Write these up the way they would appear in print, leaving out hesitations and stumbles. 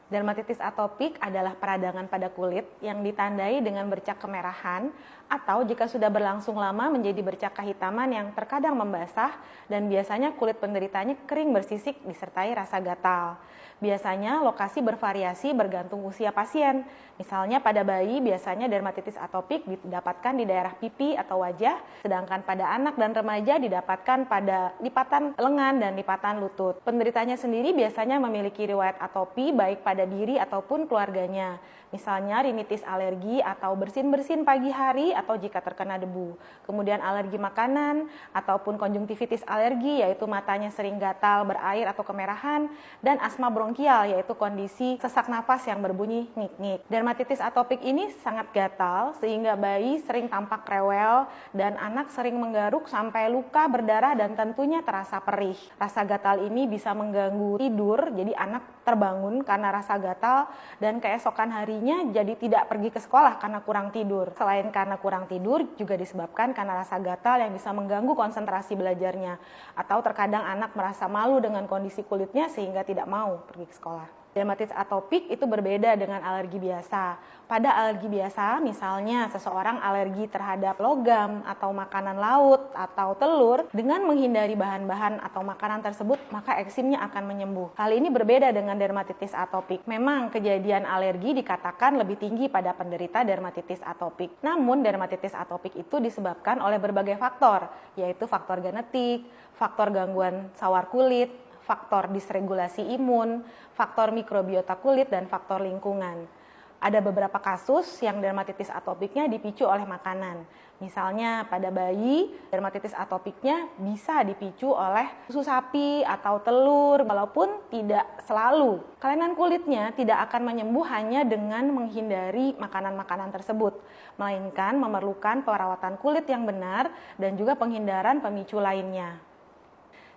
Dermatitis atopik adalah peradangan pada kulit yang ditandai dengan bercak kemerahan atau jika sudah berlangsung lama menjadi bercak kehitaman yang terkadang membasah dan biasanya kulit penderitanya kering bersisik disertai rasa gatal. Biasanya lokasi bervariasi bergantung usia pasien. Misalnya pada bayi biasanya dermatitis atopik didapatkan di daerah pipi atau wajah, sedangkan pada anak dan remaja didapatkan pada lipatan lengan dan lipatan lutut. Penderitanya sendiri biasanya memiliki riwayat atopi baik pada diri ataupun keluarganya. Misalnya rinitis alergi atau bersin-bersin pagi hari atau jika terkena debu. Kemudian alergi makanan ataupun konjungtivitis alergi yaitu matanya sering gatal, berair atau kemerahan, dan asma bronkial yaitu kondisi sesak napas yang berbunyi ngik-ngik. Dermatitis atopik ini sangat gatal sehingga bayi sering tampak rewel dan anak sering menggaruk sampai luka berdarah dan tentunya terasa perih. Rasa gatal ini bisa mengganggu tidur, jadi anak terbangun karena rasa gatal dan keesokan harinya jadi tidak pergi ke sekolah karena kurang tidur. Selain karena kurang tidur juga disebabkan karena rasa gatal yang bisa mengganggu konsentrasi belajarnya atau terkadang anak merasa malu dengan kondisi kulitnya sehingga tidak mau pergi ke sekolah. Dermatitis atopik itu berbeda dengan alergi biasa. Pada alergi biasa, misalnya seseorang alergi terhadap logam atau makanan laut atau telur, dengan menghindari bahan-bahan atau makanan tersebut, maka eksimnya akan menyembuh. Hal ini berbeda dengan dermatitis atopik. Memang kejadian alergi dikatakan lebih tinggi pada penderita dermatitis atopik. Namun dermatitis atopik itu disebabkan oleh berbagai faktor, yaitu faktor genetik, faktor gangguan sawar kulit, faktor disregulasi imun, faktor mikrobiota kulit, dan faktor lingkungan. Ada beberapa kasus yang dermatitis atopiknya dipicu oleh makanan. Misalnya pada bayi, dermatitis atopiknya bisa dipicu oleh susu sapi atau telur, walaupun tidak selalu. Kelainan kulitnya tidak akan menyembuh hanya dengan menghindari makanan-makanan tersebut, melainkan memerlukan perawatan kulit yang benar dan juga penghindaran pemicu lainnya.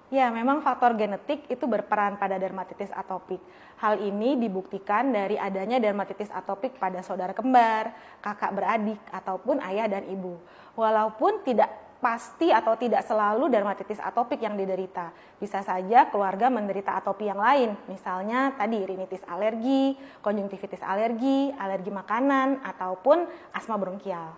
Ya, memang faktor genetik itu berperan pada dermatitis atopik. Hal ini dibuktikan dari adanya dermatitis atopik pada saudara kembar, kakak beradik, ataupun ayah dan ibu. Walaupun tidak pasti atau tidak selalu dermatitis atopik yang diderita. Bisa saja keluarga menderita atopi yang lain, misalnya tadi rinitis alergi, konjungtivitis alergi, alergi makanan, ataupun asma bronkial.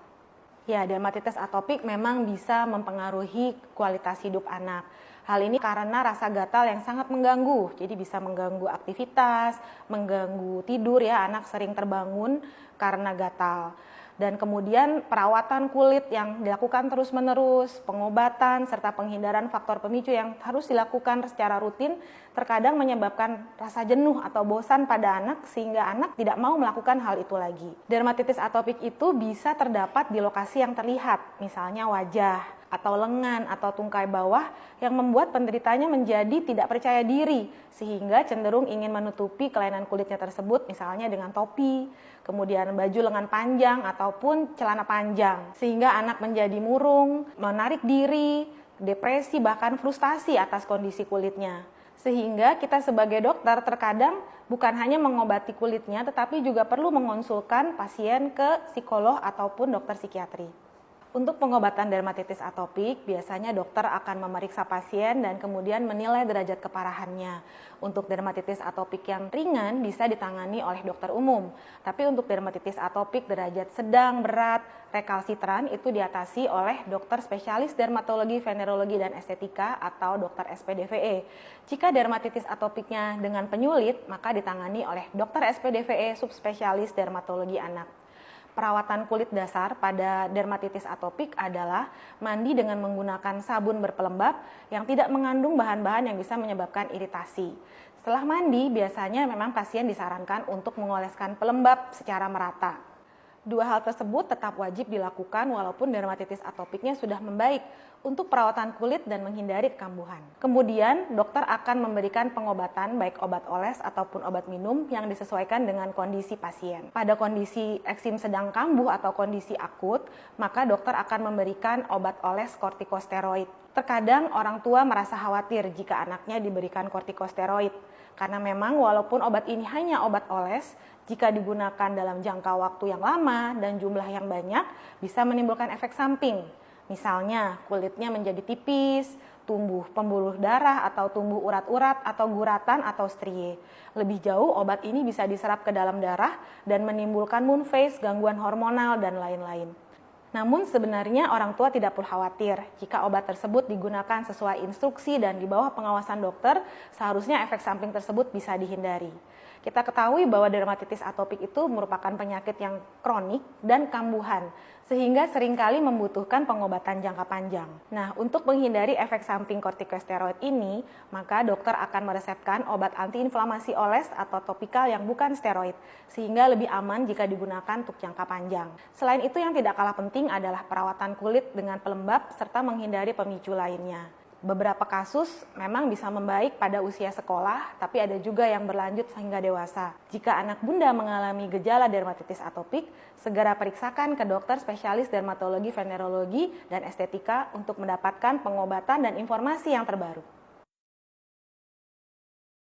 Ya, dermatitis atopik memang bisa mempengaruhi kualitas hidup anak. Hal ini karena rasa gatal yang sangat mengganggu, jadi bisa mengganggu aktivitas, mengganggu tidur ya, anak sering terbangun karena gatal. Dan kemudian perawatan kulit yang dilakukan terus-menerus, pengobatan, serta penghindaran faktor pemicu yang harus dilakukan secara rutin, terkadang menyebabkan rasa jenuh atau bosan pada anak sehingga anak tidak mau melakukan hal itu lagi. Dermatitis atopik itu bisa terdapat di lokasi yang terlihat, misalnya wajah, atau lengan atau tungkai bawah yang membuat penderitanya menjadi tidak percaya diri sehingga cenderung ingin menutupi kelainan kulitnya tersebut misalnya dengan topi, kemudian baju lengan panjang ataupun celana panjang sehingga anak menjadi murung, menarik diri, depresi bahkan frustasi atas kondisi kulitnya. Sehingga kita sebagai dokter terkadang bukan hanya mengobati kulitnya tetapi juga perlu mengonsulkan pasien ke psikolog ataupun dokter psikiatri. Untuk pengobatan dermatitis atopik, biasanya dokter akan memeriksa pasien dan kemudian menilai derajat keparahannya. Untuk dermatitis atopik yang ringan bisa ditangani oleh dokter umum. Tapi untuk dermatitis atopik derajat sedang, berat, rekalsitran itu diatasi oleh dokter spesialis dermatologi, venerologi, dan estetika atau dokter SPDVE. Jika dermatitis atopiknya dengan penyulit, maka ditangani oleh dokter SPDVE subspesialis dermatologi anak. Perawatan kulit dasar pada dermatitis atopik adalah mandi dengan menggunakan sabun berpelembab yang tidak mengandung bahan-bahan yang bisa menyebabkan iritasi. Setelah mandi, biasanya memang pasien disarankan untuk mengoleskan pelembab secara merata. Dua hal tersebut tetap wajib dilakukan walaupun dermatitis atopiknya sudah membaik untuk perawatan kulit dan menghindari kekambuhan. Kemudian, dokter akan memberikan pengobatan baik obat oles ataupun obat minum yang disesuaikan dengan kondisi pasien. Pada kondisi eksim sedang kambuh atau kondisi akut, maka dokter akan memberikan obat oles kortikosteroid. Terkadang orang tua merasa khawatir jika anaknya diberikan kortikosteroid, karena memang walaupun obat ini hanya obat oles, jika digunakan dalam jangka waktu yang lama dan jumlah yang banyak, bisa menimbulkan efek samping. Misalnya, kulitnya menjadi tipis, tumbuh pembuluh darah atau tumbuh urat-urat atau guratan atau strie. Lebih jauh, obat ini bisa diserap ke dalam darah dan menimbulkan moon phase, gangguan hormonal, dan lain-lain. Namun sebenarnya orang tua tidak perlu khawatir. Jika obat tersebut digunakan sesuai instruksi dan di bawah pengawasan dokter, seharusnya efek samping tersebut bisa dihindari. Kita ketahui bahwa dermatitis atopik itu merupakan penyakit yang kronik dan kambuhan, sehingga seringkali membutuhkan pengobatan jangka panjang. Nah, untuk menghindari efek samping kortikosteroid ini, maka dokter akan meresepkan obat antiinflamasi oles atau topikal yang bukan steroid, sehingga lebih aman jika digunakan untuk jangka panjang. Selain itu, yang tidak kalah penting adalah perawatan kulit dengan pelembab serta menghindari pemicu lainnya. Beberapa kasus memang bisa membaik pada usia sekolah, tapi ada juga yang berlanjut hingga dewasa. Jika anak Bunda mengalami gejala dermatitis atopik, segera periksakan ke dokter spesialis dermatologi, venerologi, dan estetika untuk mendapatkan pengobatan dan informasi yang terbaru.